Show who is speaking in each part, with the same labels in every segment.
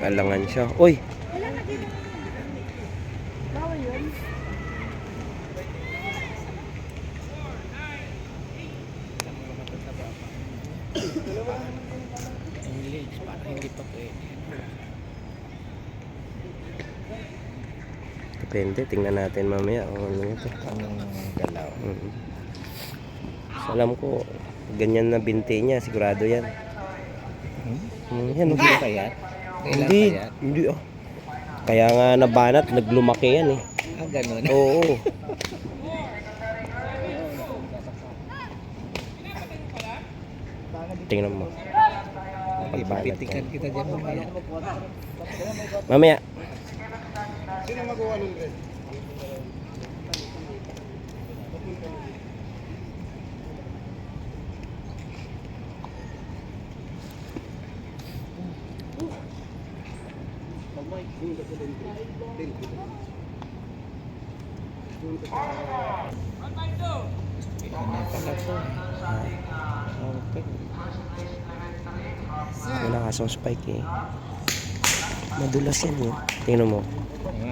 Speaker 1: Alangan siya. Uy!
Speaker 2: Ang legs, parang hindi pa pwede.
Speaker 1: Depende, tingnan natin mamaya kung ano ito.
Speaker 2: Anong galaw?
Speaker 1: Alam ko, ganyan na binti niya, sigurado yan. Yan,
Speaker 2: Hindi kaya?
Speaker 1: Hindi oh. Kaya nga nabanat, naglumaki yan eh.
Speaker 2: Ah, ganun.
Speaker 1: Oo. Tingnan mo.
Speaker 2: Pagpitikan kita dyan mamaya.
Speaker 1: Mamaya.
Speaker 3: Sino magawa nun, Red?
Speaker 1: Wala kasong spike eh. Madulas yan eh. Tingnan mo.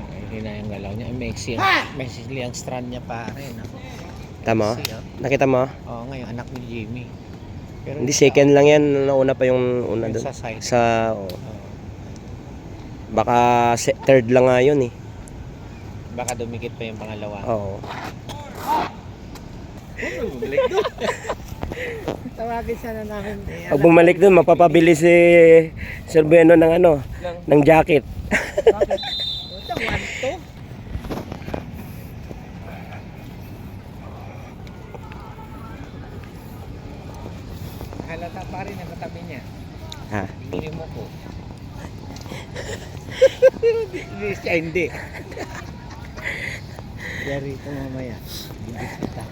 Speaker 2: Hindi na yung galaw niya. May sisli ang strand niya pare.
Speaker 1: Tama? Nakita mo?
Speaker 2: Oo, ngayon anak ni Jimmy. Pero
Speaker 1: Hindi, second lang yan. Nauna pa yung una
Speaker 2: yung
Speaker 1: doon.
Speaker 2: sa side.
Speaker 1: Oh. Baka third lang nga yun eh.
Speaker 2: Baka dumikit pa yung pangalawa.
Speaker 1: Oo.
Speaker 2: Bumalik doon. Tawagin sana namin.
Speaker 1: Pag bumalik doon, mapapabili si Sir Bueno ng ano, ng jacket.
Speaker 2: Ito, 1-2. Halata pa rin ang katabi niya.
Speaker 1: Ha?
Speaker 2: Hindi mo ko. Hindi siya, hindi. Dari ito mamaya. Hindi kita.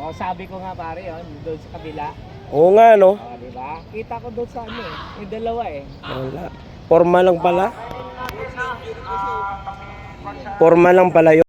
Speaker 2: Oh, sabi ko nga pare, doon sa kabila.
Speaker 1: Oo nga no.
Speaker 2: Oh, di ba? Kita ko doon sa ano eh. Yung dalawa eh.
Speaker 1: Wala. Forma lang pala. Forma lang pala yun.